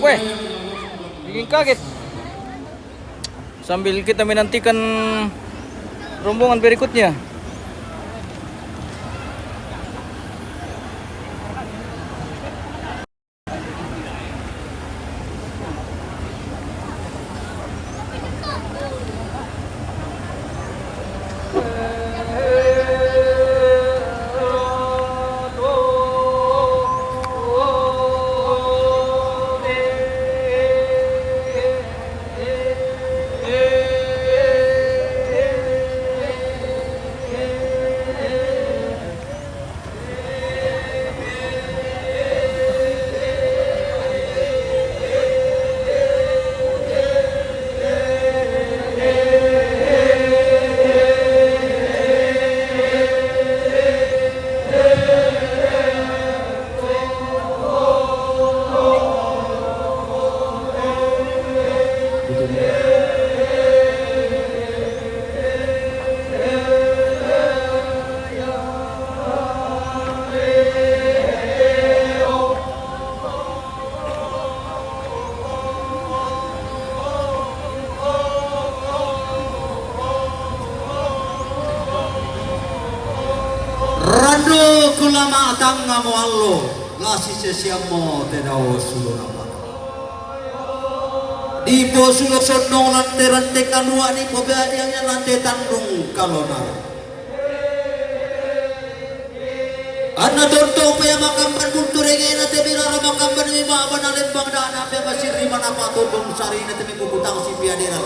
Weh, bikin kaget. Sambil kita menantikan rombongan berikutnya. Kulama tanga mo allo lasi sesiamo tenao suluna para di po sulo sodong lante kanua di po yang lante tandung kalona anna tonto pa ya makamban bunturenge na tebira ra makamban mi ma banalen bang dana pe masir di mana pa tondong sari na temi kubutang si piadera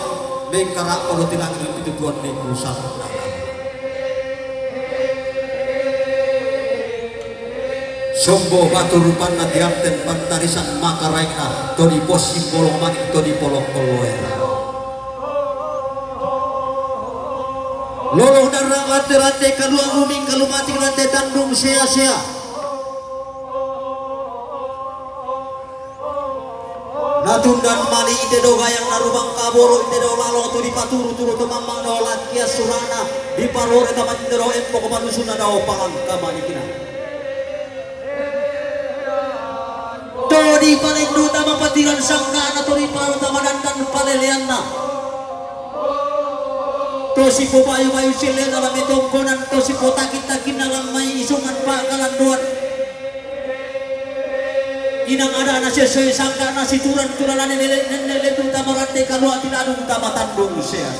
bengkara ko tilang itu tuan ni pusat. Sombo batu rupan na diarten pantarisan makaraina to di pos simbolong manik to di polok koloera lolo dan rate kalua uming kalumati rate tandung sia-sia natun dan mali ide do gayang narubang kaboro ide do lalo to di paturu turu to mamang do lakia surana di palore taman do empo ko manusuna do palang kamanikina Tori paling utama patiran sangka na tori paling utama dandan palelianna. Tosi po bayu sile dalam itongkonan tosi po takit-takit dalam may isungan pakalan duan. Inang ada na sesuai sangka na situran-turalan nilai utama rantai kalua tidak utama tandung sia.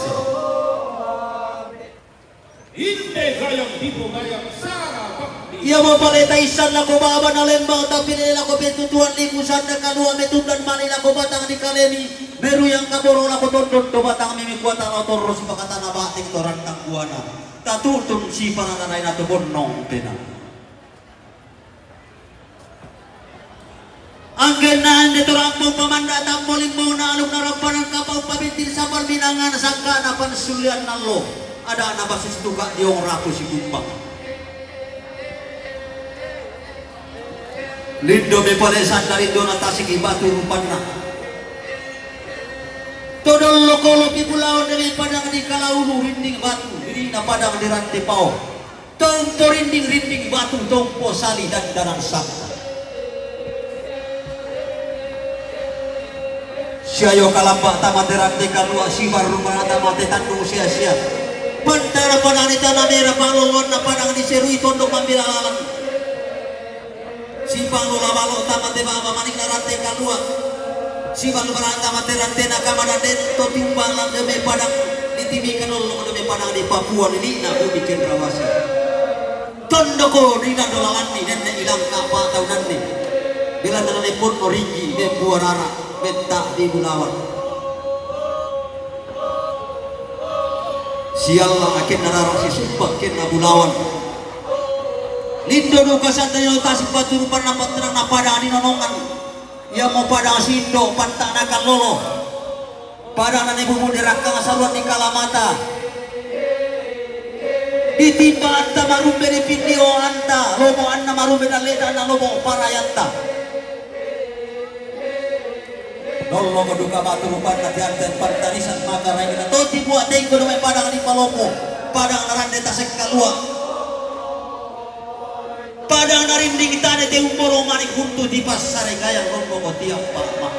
Inde gayang tipo gayang sarap. Ia mapaleta isan na ko baba na lembang tapi nila ko betutuan limusan na kalua metundan manila ko batang di kalemi meru yang kaboro la ko tondon do batang mimi kuata na toros pakata na batik to rantang buana tatutun si pananay na to bonnong pena anggen na ande to rampong pamanda tamboling mo na alum na rampanan kapau pabintin sa palbinangan sangka na pansulian na lo ada na basis tuka diong rapo si kumpang Lindo me palesan dari dona tasik batu rupanna. Todol lokolo di pulau dari padang di kalauhu rinding batu, rinding padang di rantai pau. Tompo rinding batu, tompo sali dan darang sakta. Siayo kalambak tamat rantai kalua sibar rumah tamat tandung sia-sia. Pantara padang di tanah merah balongon na padang di serui tondok mambilalan. Simpang lola balo tamat de baba manik na rantai kalua simpang lola tamat de rantai na kamana den to timbang lang de padang ditimikan lo de padang di Papua ni na bikin rawasi tondoko di dolalan ni den ilang ka pa tahunan ni bila dana pun origi de buarara benta di Bulawan sial lang akin nararasi sumpah kin na Bulawan Lindo do kasanta yo tasik batu rupan na patrang na pada ani nonongan. Ya mau pada asindo pantang nakan lolo. Pada na ibu dirakang saluan di Kalamata. Ditimba anta marumbe di video anta, lobo anna marumbe na leda na lobo parayanta. Lolo duka batu rupan na tianten pantarisan makarai na toti buat deng ko may padang di Palopo. Padang narande tasik kalua. Padang na rinding tane te umboro manik huntu di pasare gayang rombongo tiap pama.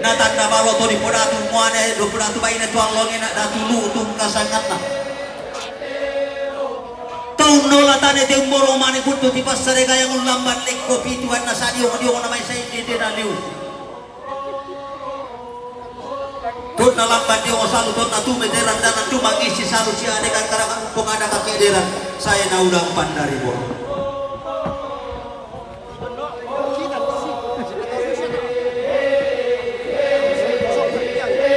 Natanda balo to di podatu muane do podatu baine tuang longe nak datu lu tung kasangatna. Taun nola tane te umboro manik huntu di pasare gayang ulambat lek kopi tuan nasadio ngadio namai sai de daliu. Tot na lambat dia salu tot na tu meteran dan cuma isi salu si adekan karangan umpung ada kaki deran saya na ulang pandari bo.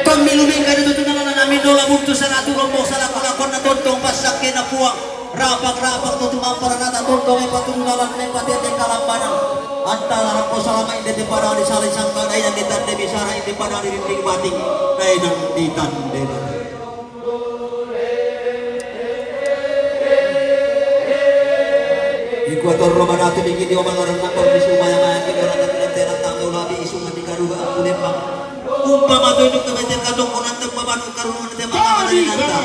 Pemilu mingga itu tunangan namin dola buntu saratu rombong salah kolakon na tontong pasak kena puang rapak tu tumampara nata tontong epatunalan epatete kalambanan. Antara rampo salama inde te pada di salin sangka dai yang ditande bisara inde pada di dinding bating dai nang ditande. Ikuator Romanato bigi di omalan nakor di sumaya maya ki orang dan teran tanggo labi isu ngati karuga aku lembang. Umpama to induk kebeten kadong konan teng babanu karungan te mangama dari nanta.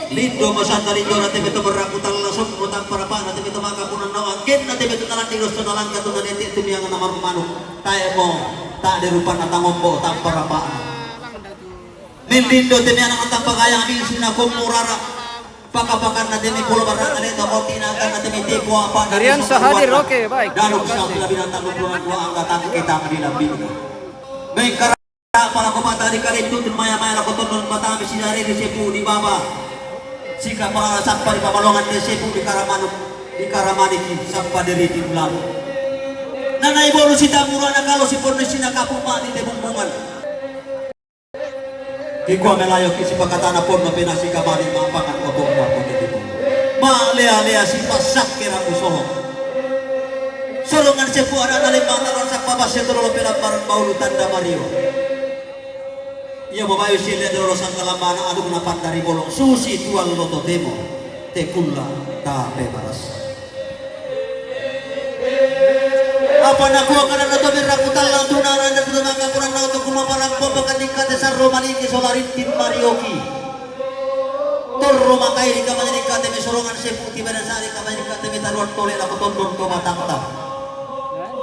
Lindo masanta lindo na tebe to berakutan langsung utang para pa na tebe to makapunan nawa ken na tebe to nalan digos to nalan katun na deti to yang namar manu tae mo ta de rupan na tangombo tang para pa lindo tebe anak tang pagayang mi sina komurara pakapakan na tebe pulo barang na to kotina kan na tebe tepo apa Darian sahadir oke baik. Terima kasih. Binatang lupuan dua angkatan kita mendilambi. Baik karena para komata di kali itu maya-maya lakukan non mata misi dari sepu di bawah. Jika pengalas sampah di Pabalongan Desepu di Karamaniki sampah dari Timlam. Nana ibu sita murana kalau si pornesi nak kapuma di tebumbungan. Kiko melayo kisi pakatana pon mapenasi kabali mapangan kotor apa di tibu. Lea si pasak kira usoho. Sorongan sepu ada dalam mata rasak babas setoro pelan barang baulu tanda Mario. Ia babayu sila dolo sang kalambana adu menapan dari bolong susi tuan loto demo tekulla ta bebaras. Apa nak kuah karena nato berakutan lang tunaran dan tunaga kurang nato kumaparang popakan dikate sa Romaniki solaritin Marioki. Torro makai di kamar dikate mesorongan sepu tiba dan sari kamar dikate metaluan tole la kotondon ko matang-tang.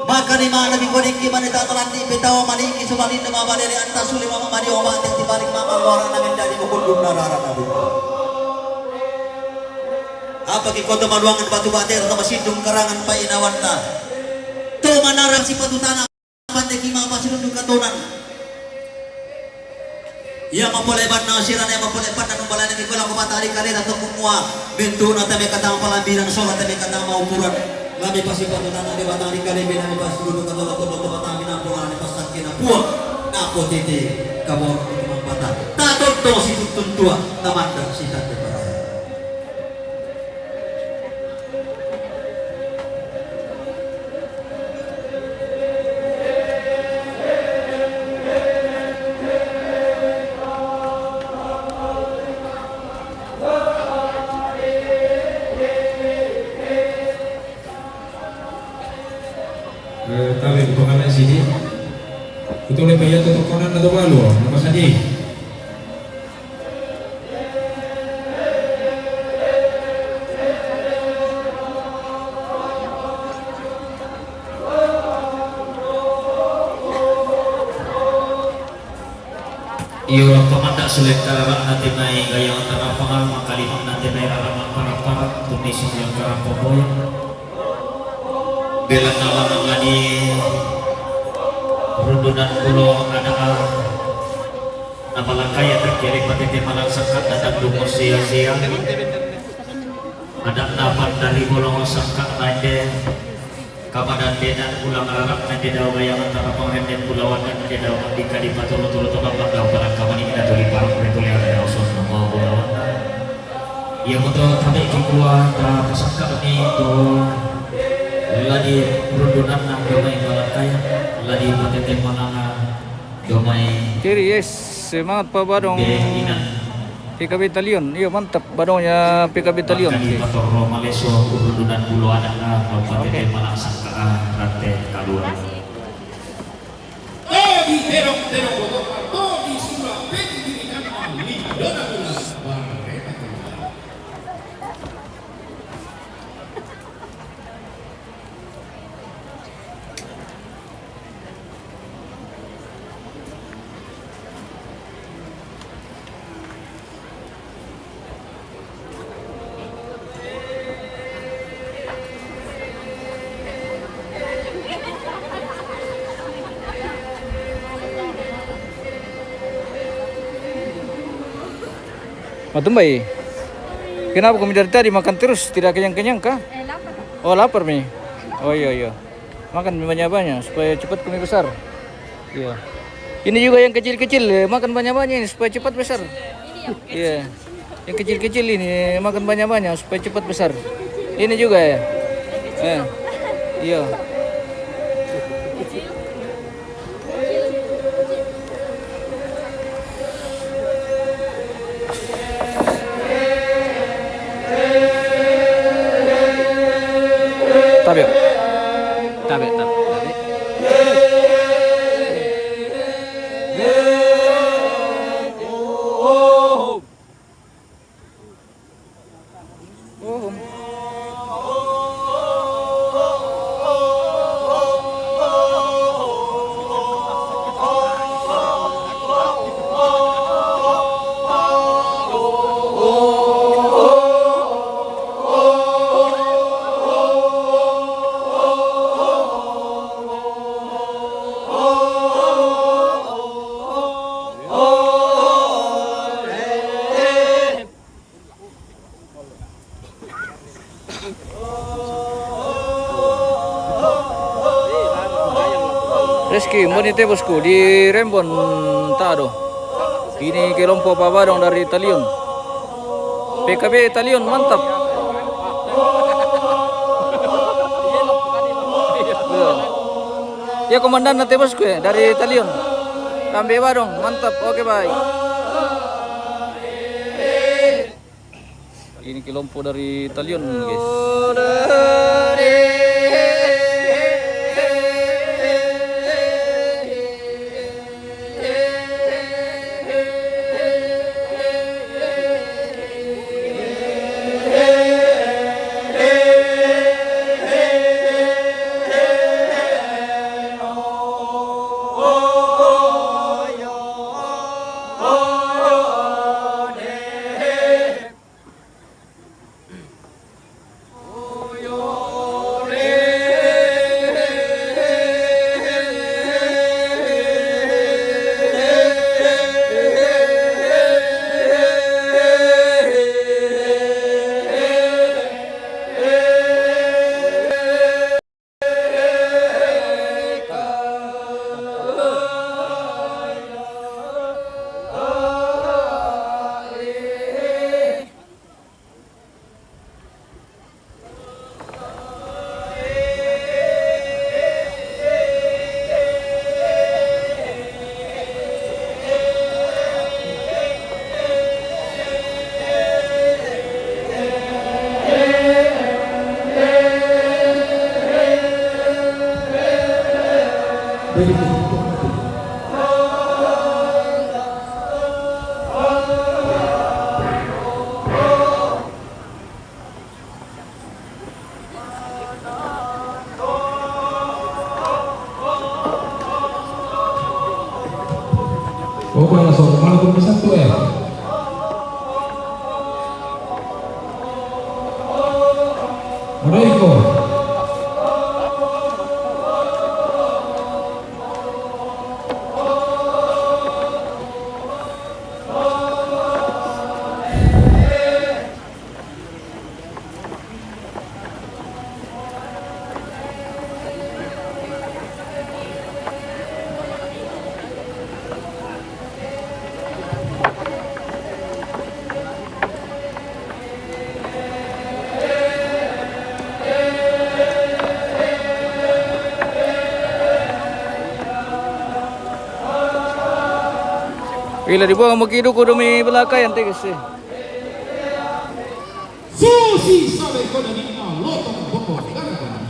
Maka di mana di koding gimana tatalan di betawa maniki sebalin nama badere antas suli mama madi obat yang dibalik mama luaran namin dari mukundum narara nabi. Apa ki kota maluangan batu bater sama sidung karangan painawanna. To manarang si patutana pande ki mama sidung katonan. Ia mapoleban na siran ia mapoleban na numbalan ni kola ko matari kali atau kumua bentu na teme katang palambiran solat teme katang maupuran. Labi pasi patunan ade batang di kali bina mi pasi dulu kata waktu waktu batang bina pulang ade pasak kena puang na potete kabor itu mambata ta tonto si tuntua tamanda si tante paraya. Tarik pengamen sini. Betul le bayar tutup konan atau balu, apa saja? Iyo pemandak sulit karang nanti naik gaya antara pengalama kalimat nanti naik alamat para tulis yang karang popoy bela nama ngadi rundunan pulau ada nama langkah yang terkiri pada malang sangkat dan dumur sia-sia ada napan dari pulau sangkat nade kapadan dan ulang arab nanti daw gaya antara penghentian pulauan dan nanti daw mandika di patulun-tulun tokak daw parang kaman ini natuli parang kulit ada usul nama pulauan yang untuk kami kikuah dan sangkat ini itu lagi rundunan nang domai malakaya lagi patete mananga domai Kiri yes, semangat Pak Badong PK Battalion. Iya mantap badongnya PK Battalion. Di Patoro Malaysia rundunan bulu anak patete malang sangka rante kalua. Togi terong togi surah pendirikan ahli dona Matumbay. Kenapa kami dari tadi makan terus tidak kenyang-kenyang kah? Lapar. Oh lapar Mi. Oh iya iya. Makan banyak-banyak supaya cepat kami besar. Iya. Ini juga yang kecil-kecil makan banyak-banyak ini supaya cepat besar. Iya. Yang kecil-kecil ini makan banyak-banyak supaya cepat besar. Ini juga ya. Iya. Tabi. Tabi, tabi, tabi. Reski, monite bosku di Rembon Tado. Ini kelompok Pabadong dari Talion. PKB Talion mantap. Ya komandan nanti bosku ya dari Talion. Kambe Badong mantap. Oke baik. Ini kelompok dari Talion guys. Oh, langsung malah pun satu ya. Mereka. Bila dibuang mo kido ko dumi belakang yang guys. Susi sabe ko na nina lotong boko ganagan.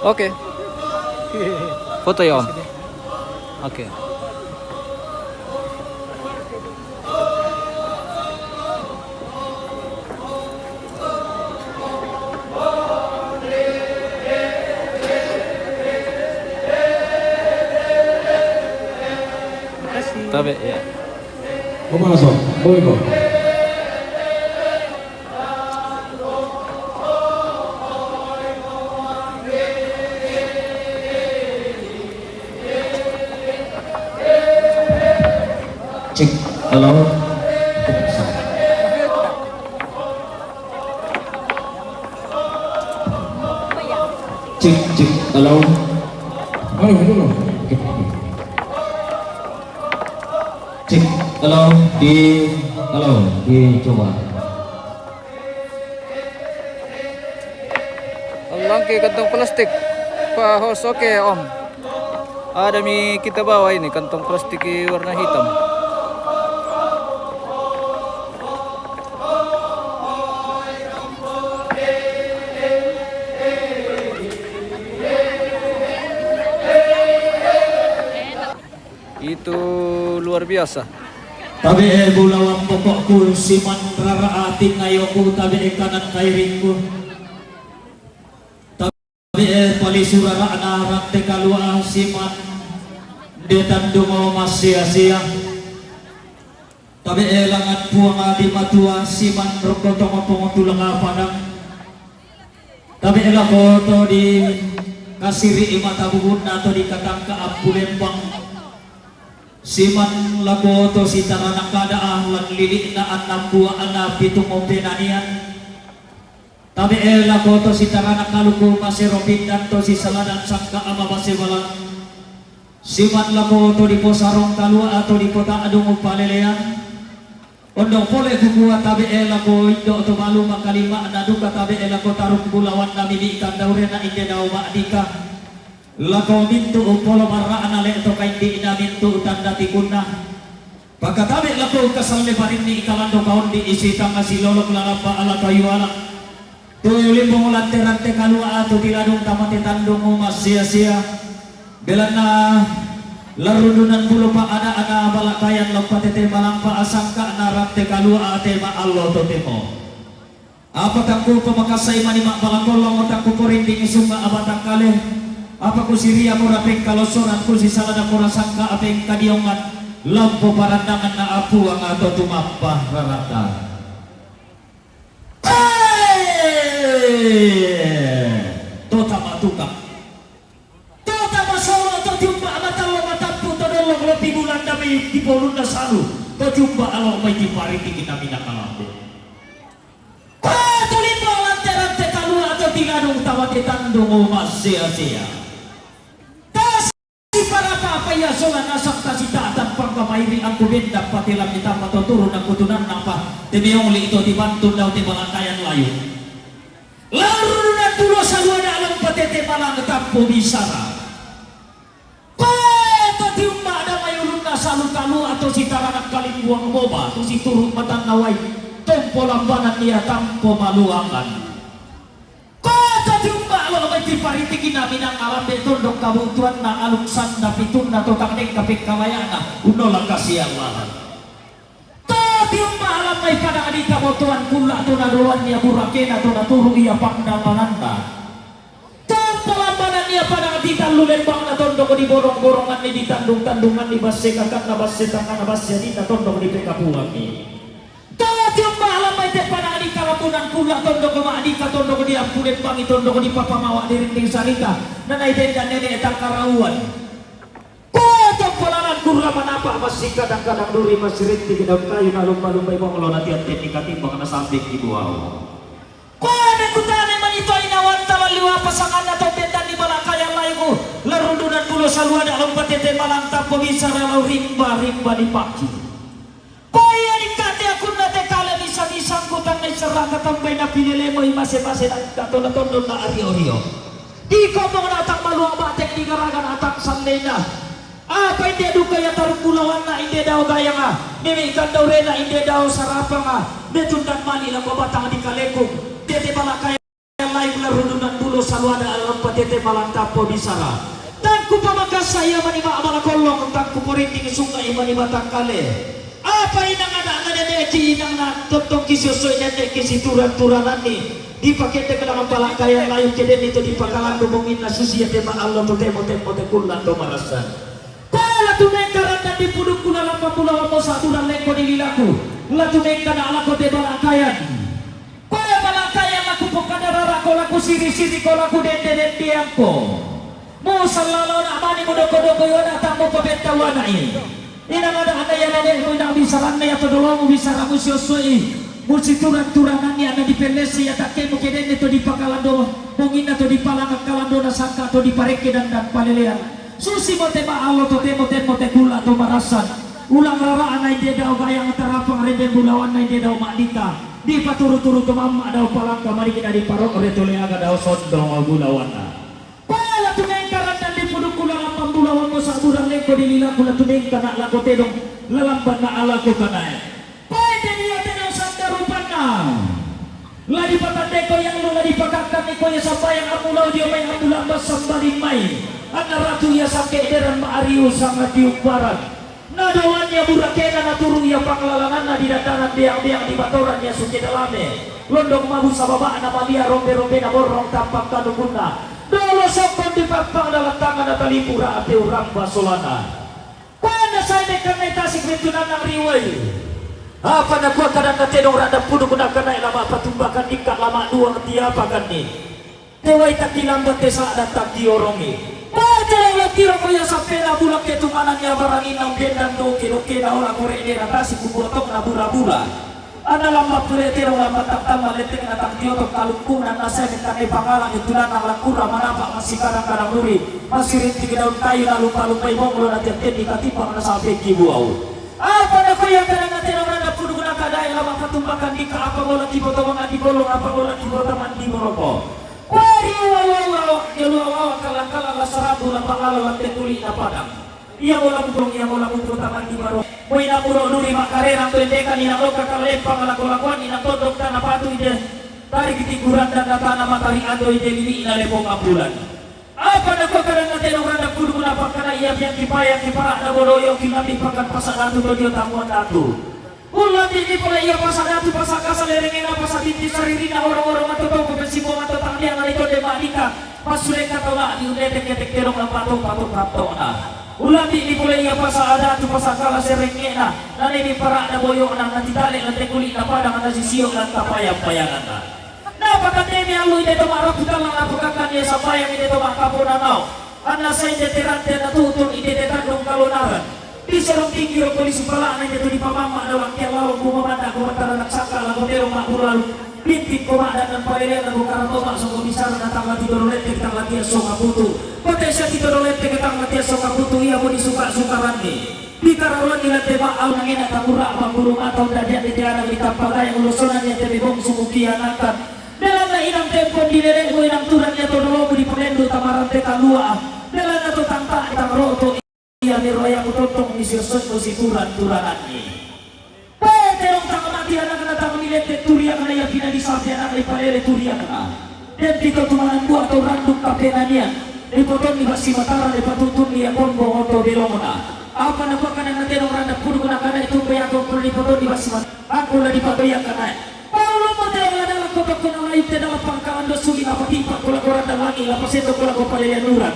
Oke. Foto ya Om. Oke. Tapi ya. Vamos langsung, boleh kok. Cek, halo. Cek, halo. Halo, halo. Cek, halo. Halo, coba. Langki kantong plastik. Pak Hos, oke Om. Ada kita bawa ini kantong plastik warna hitam. Itu luar biasa. Tabi bulawang pokokku siman rara ating ngayoku tabi kanan kairingku. Tabi palisurara anarak tekalua siman detandungo masya-sia. Tabi langat puang adi matua siman rokotongo pongotulang padang. Tabi lakoto di kasiri imata bubun atau di katangka apulembang. Siman lakoto si taranang kadaan lan lilik na anam buah anak pitung openanian. Tabi lakoto si taranang kaluku masih robin dan to si saladan sangka ama masih balang. Siman lakoto di posarong kalua atau di kota adung upalelean. Ondong pole kukua tabi lako indo to malu makalima naduka tabi lako tarung bulawan nami di ikan daure na inde daw maadika. Lako mintu upolo marra anale to kain di ina mintu tanda tikuna. Pagkatabi lako kasal lebarin ni ikalando kaon di isi tanga si lolok lalapa ala kayu alak. Tuyo limbong lante-rante kalua ato tiladong tamate tandong umas sia-sia. Belan na larudunan bulu pa ana balakayan lopatete malampa asangka narate kalua ate ma allo to temo. Apa takku pemakasay manima balangkolong otakku porinding isunga abatang kaleh. Apa ku siria ko rapeng kalosoran ku si salada ko rasangka apeng kadiongan lampu parandangan na apu ang ato tumapah rarata. Tota matukak. Tota masolo to tiumba amatalo matampu to dolong lebih bulan dami di polun na salu. To tiumba alo may dipariti kita minakalambe. Tulimba lante-rante kalua atau tingadong tawati tandong umas sia-sia. Paya solan asak tasita dan pangkamairi ang kubenda patilam kita matuturo ng kutunan ng pa timiong li ito tibantun daw tibalakayan layo laro na tulo sa luwada alang patete malang tampo bisara pato tiumba na mayulun na sa lukalu atau si taranak kalimbuang boba to si turut matang naway tompo lambanan niya tampo maluangan paritigin namin ang alam dito dok kabutuan na aluksan na pitun na tutang ding kapit kalayana uno lang kasi ang lahat tapi yung maalam may panaan kabutuan kula to na duwan niya burakin na to na turo iya pangdamananda tampalambanan niya panang ditalulembang na tondo ko di borong-borongan ni ditandung-tandungan ni basse kakak na basse takak na basse di na tondo ko di pekapuang ni yung maalam may tepanaan di kalapunan kula tondo ko maadi ka tondo ko di ampulit pangi tondo ko di papamawa di rinting sarita na naiden dan nenek etang karauan kotong pelaran kurra manapa masih kadang-kadang duri masih rinting daun kayu na lumba-lumba ibang melonati at teknik baka nasambik di buaw kone kutane man ito inawan talaliwa pasangan na to bendan di balakayang layo ko larundunan pulo sa luwa na along patete malang tampo bisa raw rimba di paki kaya dikate akun na tekala bisa-bisang kutang na isara katambay na pinili mo imase-mase na katulad-tulad na ari-orio di ko mga natang maluang batek di garagan atak sanday na apa hindi daw kaya tarukulawan na hindi daw gaya nga mimikan daw rin na hindi daw sarapang nga medundan mali lang babatang di kalekong dete bala kaya live larunan dulo sa luwa na alam patete malantapo bisara. Tangku pamakas saya manima amalakolong tangku porinting sungai manima tangkale. Apa inang ada nade ki inang na totong kisosoy nade kisi turan-turanan ni dipakai ke dalam palakaian layu keden itu dipakalan ngomongin na susia tema Allah to temo te kulan to marasan. Kala tumengkaran dan dipuduk kula lampa pulau mo sa turan lengko di lilaku. La tumengkan ala ko de balakaian. Kaya balakaian laku pokadarara ko laku siri-siri ko laku dende diangko. Mo sallallahu amani modoko-doko yona tamu pabentawana ini. Inang ada yang ada yang tidak bisa ranai atau dolamu bisa ramu siosoi musi turan-turanan yang ada di pelesi ya tak kemu keden itu di pakalando mungkin atau di palangan kalando nasangka atau di pareke dan palelean susi mote ma Allah to temo kula to marasan ulang rara anai dia dau bayang terapang reden bulawan nai dia dau madika di paturu-turu to mamma dau palangka mari kita di parok ore tole aga dau sondong bulawana pala tumengkaran dan di puduk kula lampam bulawan mo sa burang lengko di lila kula tumeng kana lako tedong lalamban na ala ko kanay pwede niya tenong sanda rupana ladi patandeko yang lu ladi pakakkan ni koya sampai yang amulaw dia may amulambas sambaling may ang naratu ya sampai deran maariu sangat diuk barat nadawannya burakena naturu ya panglalangan na didatangan biang-biang di batoran ya suci dalame londong mabu sababa nama dia rombe-rombe na borong tampak kanukuna dolo sopon dipapang dalam tangan at talipura at urang basolana. Paano sa inekanay tasik ritunan ng riway? Apa na kuwa ka na tenong radang puno ko na kanay lama patumbakan ika lama duang tiapagan ni. Teway takilambat tesa at takiyorongi. Pwede lang tiro ko ya sa pera bulak ketumanan niya barangin ng bendang doon kinuki na olang kore ni ratasi kubutok na bura-bura. Ana lambat tuletero lambat taktal letek na tangtiotok kalungkungan na sa mitangay pangalang ito na ng langkura manapak masih kadang-kadang nuri masih rintig daun kayu na lupa-lupay monglo na tiyan di katipang na sabi kibuaw. Apa na kuya ka na natin ang randa puno ko na kadaya lamang katumbakan di ka apa mo lang kiboto mga dibolong apa mo lang kiboto man di moroko. Wari wawawaw yaluwawaw kalang-kalang lasarabu na pangalang tetuli na padang. Ia mola kumpul taman di baro. Moy na puro nuri makarera pendekan ina loka kalempang lakuan ina todok tanah patu ide. Tarik tiguran dan data matahari ando ide lili ina lepong ambulan. Apa na ko kadang natin ang randa kudu kunapa kana iya biang kipayang kiparak na boroyo kinami pakan pasak datu dodio tamuan datu. Ulang di pala iya pasak datu pasak kasal lerengin apa sabiti saririna orang-orang atau toko bersibong atau tangliang alito de madika. Pasulek katola di udetek-detek terong na patung-patung rapto na. Ulang di pulai apa saada tu pasakala serengena dan ini para ada boyong nang nanti tali lantai kulit na padang na sisiyo dan tapayang-payangan na. Napaka temi alu ide to marap lang napakakan niya sa bayang ide to makapunanaw. Ana sa ide tirante na tutun ide de tagong kalunaran. Di serong tinggi ro polisi pala na ide to di pamama na wakil lalu bumamanda kumatara naksaka lalu pero makulalu. Bintik komandan dan pailian na bukaran tomak sungguh bisa natang lagi dorolet kita lagi soka putu. Potensi kita dorolet kita lagi soka putu ia mau disuka-suka randi. Di karawan nila tema al nangina tamura pangurung atau dadiak di tiada di tampaga yang ulusunan yang tebe bong sumukianakan. Dalam na inang tempon di lelek mo inang turan niya todolobo di penendo tamaran teka lua. Dalam na to tangka itang roto iya ni roya kutotong ni sirson mo si turan-turanan ni. Terong tang mati anak kena tang milete turia kena ya pina di sapi anak di palele turia kena. Dan dito tumanan buah atau randuk kapenania. Di potong ni basi matara di patutun ni kombo oto belongona. Apa nak buat kena terong randak pun kena kena itu bayar kau di potong di basi mat. Aku lagi pabayang kena. Paulo mo terong adalah kotak kena layu dalam pangkalan dosuli apa tipa kula koran dan lagi lapas itu kula ko palele nuran.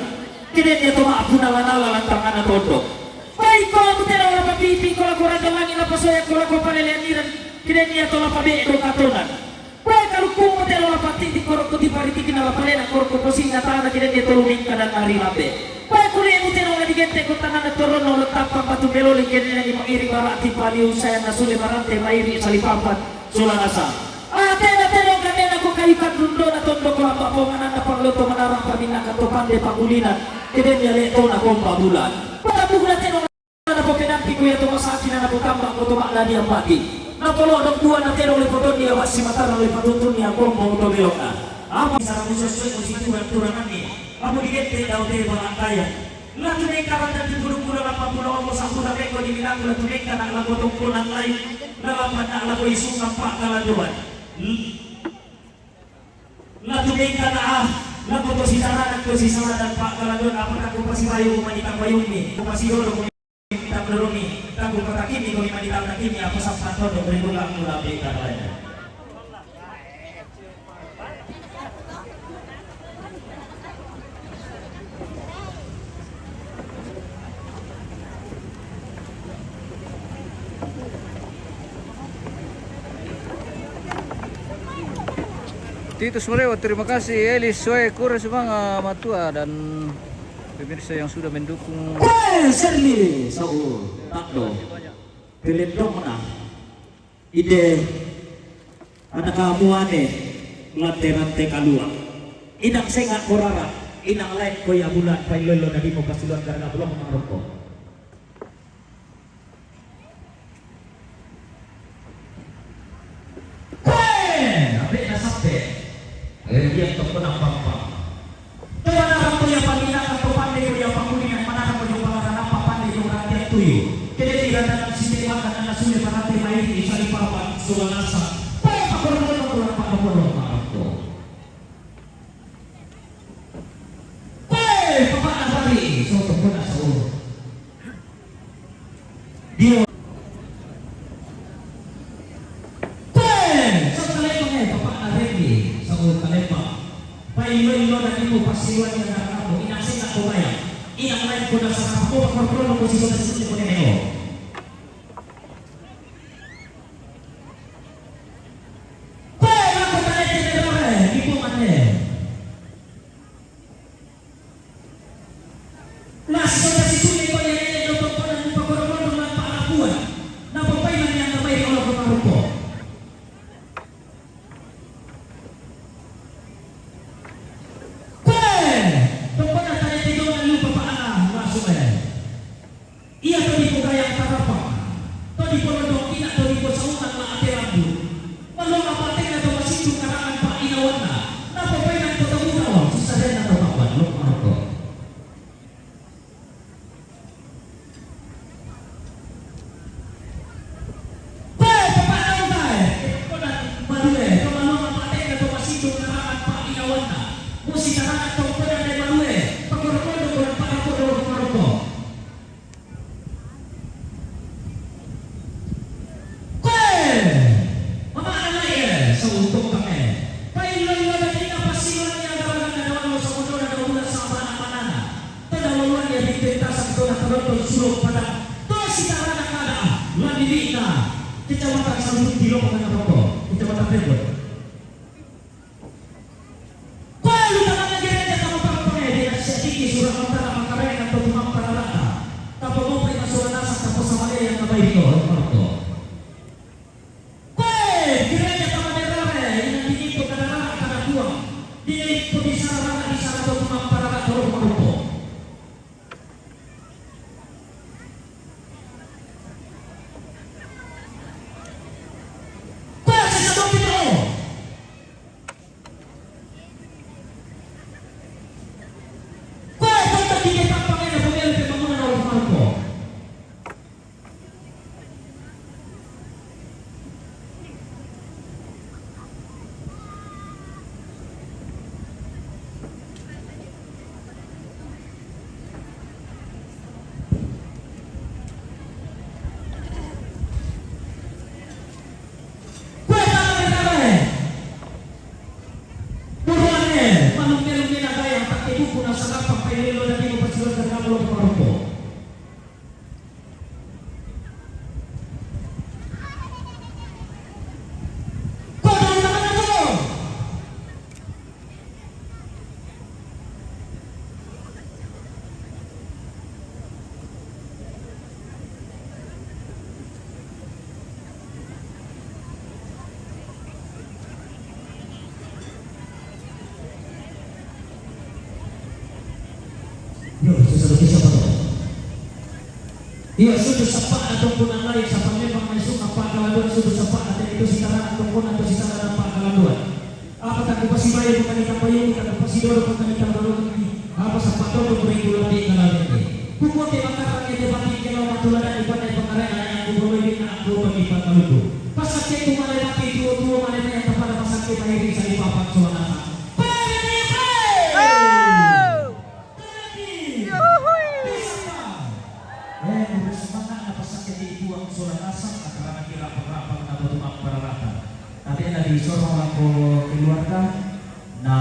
Kiden dia tu maaf nala lantangan atodok. Baik kalau kita orang papipi kalau kurang jalan apa saya kalau kau panelian niran kira niat tolak pabe do katonan. Baik kalau kau kita orang pati di korok di pariti kena lapalena korok posing natana kira dia toluming kadang hari labe. Baik kalau yang kita orang digente kau tangan turun nolak tapang batu beloli kira dia mengiring barak di paliu saya nasule barante mairi salipapat sulanasa. Tena kadena ko kayu kadrundo na tondo ko ang paponganan na pangluto manarang pamina katupande pangulinan kira dia leto na kompa bulan. Patabulan tenong na po pinampi ko yato masaki na naputambang ko tumakla niya pati. Napolo ng buwan na tenong lipoton niya wasi matarang lipatutun niya kombo to bilong na. Amo sa mususun mo si turan-turanan ni. Amo digente daw tayo mga kaya. Latunay karatan di pulong-pulong ang papunaw mo sa kunapeko di bilang latunay ka na lagotong punang lain. Nalaman na alago isung ang pakaladuan. Latunay ka na Lagu posisi dan Pak Galadon apa tak kupasi bayu manitang bayumi kupasi dulu kita berumi tak kupataki kami manitang takimi apa sapatan do berulang mulabi karanya. Tito Sumalewa, terima kasih Elis Soe Kura Semanga Matua dan pemirsa yang sudah mendukung. Serli Saul Takdo Pilendong menang ide anak kamu aneh lantai-lantai kalua inang sengat korara inang lain koya bulan pailolo na di mo kasiluan karena belum mengaroko. Abe na sampai dia toko ng pangpang. Kaya na ko yung pamina ng papande ko yung pangulingan manakap ko yung pangalan ng papande yung rakyat tuyo. Kaya tira na ng sistema ka na nasulit para natin mahihi sa lipapan sulanasa. Kaya pakurulong ko lang pakakurulong makakto. Kaya papanabari so toko na sa ulo. Dio pailo na imo pasiwan nga nakako inasin na kumaya inang lain ko na sa ako korporo ng posisyon na sisi ko nemo pero ko tayo tinere di po mane laso na si suni ko yan ito ko na ni pakorporo ng paarapuan na papay na niya kamay ko ko marupo. Iya tadi ko kaya tarapa. Tadi ko nandong ina tadi ko sa unang mga aterambu. Malong apatay na tumasitong karangan pa inawan na. Napapay na ito tamunaw. Susaren na tamakwan. Lok maroko. Papaanaw tayo. Ito na malue. Malong apatay na tumasitong karangan pa inawan na. Musi karangan ito ko na tayo malue. Pagkurakodo ko ng pakakodo ng maroko. Sulung pada tosi karana kada landina kecamatan Sabun Dilo Kota Rokok kecamatan Pembot palu tangan gereja kamu pangpane di sedikit surah antara makarai atau tumang paralata tapi mau pergi surah nasa kamu sama dia yang terbaik itu Rokok gereja kamu derare yang dinito kadang kada dua dinito di sana atau tumang paralata Rokok. Iya sudah sepak ataupun yang lain siapa memang masuk apa kaladuan sudah sepak atau itu sitaran ataupun atau sitaran apa kaladuan apa tak kupasi bayar bukan ikan payung tak kupasi doro bukan ikan balon apa sepak doro beribu lebih kaladuan ini pukul di makaran yang dibagi kalau matuladan ibadah pengarang yang kubur ini aku bagi pakaludu pasal cek kumalai mati dua-dua malai yang kepada pasal kita ini saya papak suara keluarga na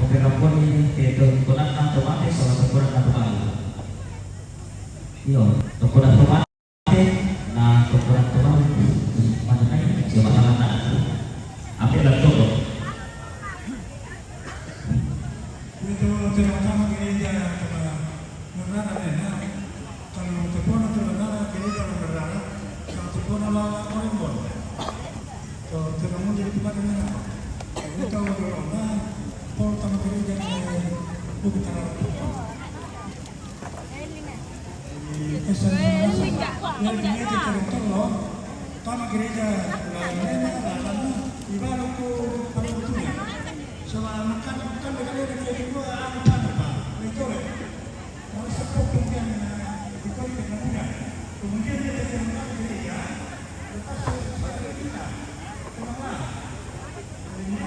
operapan ini ketentuan otomatis salah satu otomatis iyo tekunan otomatis na tekunan otomatis mana kayak siapa mana apa yang contoh itu terutama gereja Nurana kalau tepuan itu Nurana gereja Nurana kalau tepuan ala Orimbon kalau terkamu jadi kemarin itu Nurana pertama gereja bukan yang gereja teruntuk loh tama gereja lainnya ibarat ku pada betulnya sama makan dengan dia dari gua apa itu mau sepuluh kemudian dikau dengan kemudian dia terima gereja lepas pada kita kenapa ini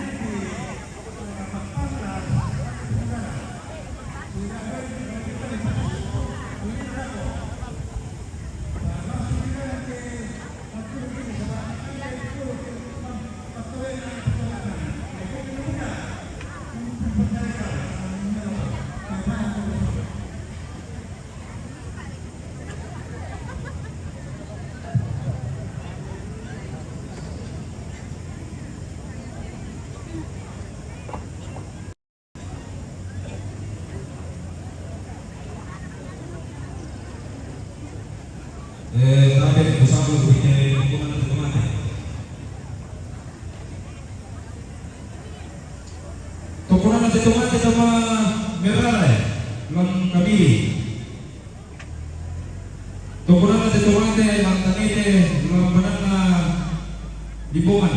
di terakhir bersama begini hubungan teman-teman. Tokonan nanti teman sama merah lang kabili. Tokonan nanti teman lang tanite lang banana libongan.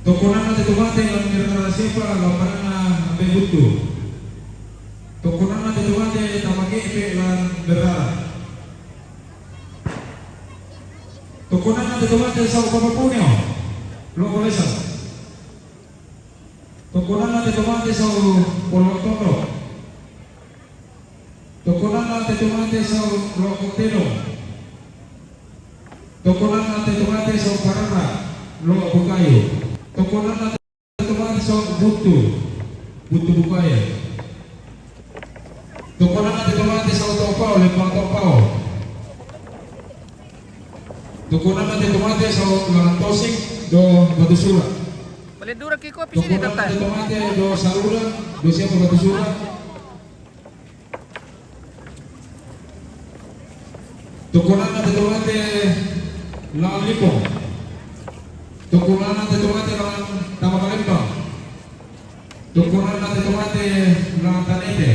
Tokonan nanti teman lang merah siapa lang banana bebutu. Tokonan nanti teman tamake lang berara. Tokonan nanti teman sa upapunyo lo kolesa. Tokonan nanti teman sa polotono. Tokonan nanti teman sa lo kotelo. Tokonan nanti teman sa parara lo bukayo. Tokonan nanti teman sa butu bukayo. Tokonan nanti teman sa topao lempang topao. Tokonan nanti teman sa lantosik do batu surat. Balik dura ke kopi sini Tokonan tata. nanti teman do saluran do siapa batu surat. Tokonan nanti teman lang lipong. Tokonan nanti teman lang tamakalempang. Tokonan nanti teman lang tanete.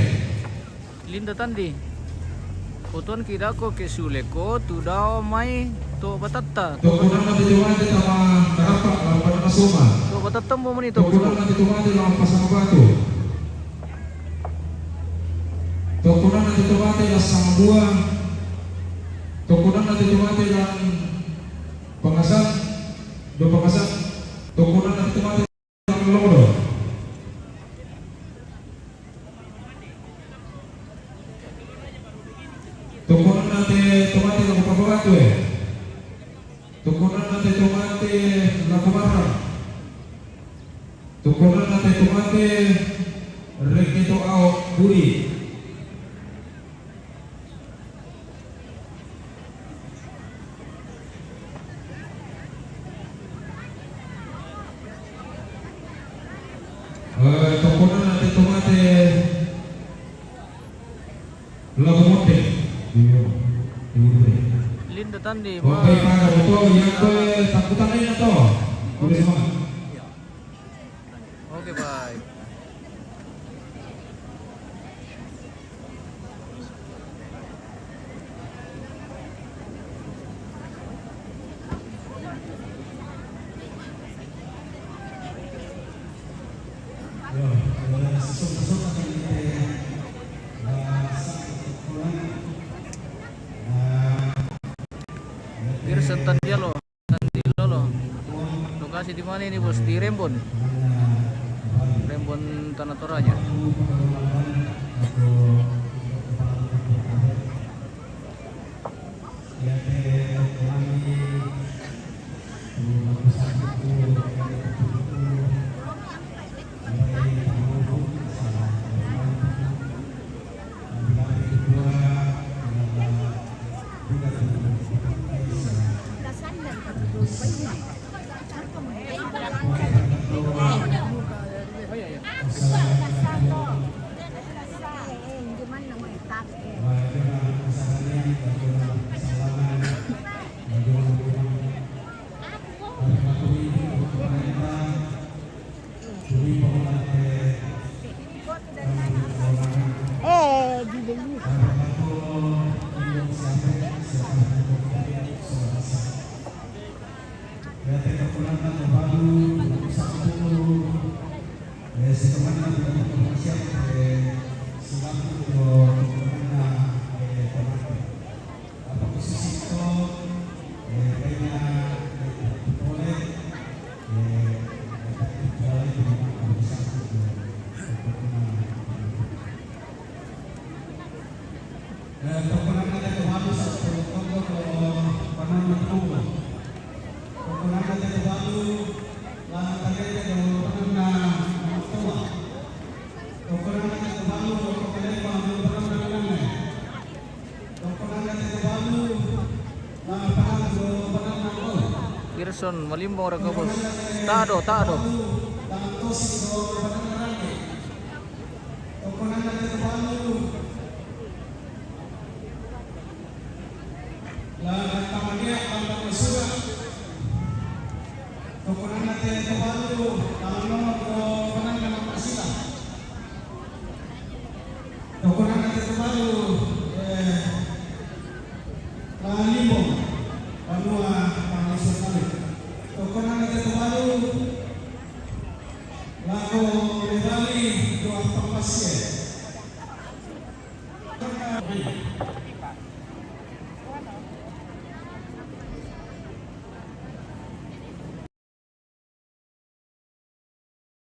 Linda tandi. Koton kira ko ke suleko tu daw mai to batatta. Tokonan nanti teman tama karapak lang panasuma. To batatta mo man ito. Tokonan nanti teman lang pasang batu. Tokonan nanti teman lang sang buah. Tokonan nanti teman lang pengasak. Do pengasak. Tokonan nanti teman lang loro. Tokonan nanti tomate lang pagbabato Tokonan nanti tomate lang kumarang. Tokonan nanti tomate rekito ao buri. Tokonan nanti tomate lang kumote. Linda tandi. Okay, para betul yang ke takutan ini atau boleh semangat. Okay, bye. Pearson Tandialo, Tandilolo. Lokasi di mana ini bos? Di Rembon. Rembon Tanah Toraja. Ya, don malimbong ra ka bos. Tado. Lantos do panangarani. Tokonan na tabalu. La tamania ang masura. Tokonan na tabalu. Tama do panangarani masila. Tokonan na tabalu. Limbong. Panua pangisukali. Tokonan na tabalu. Lago medali dua pangkasih.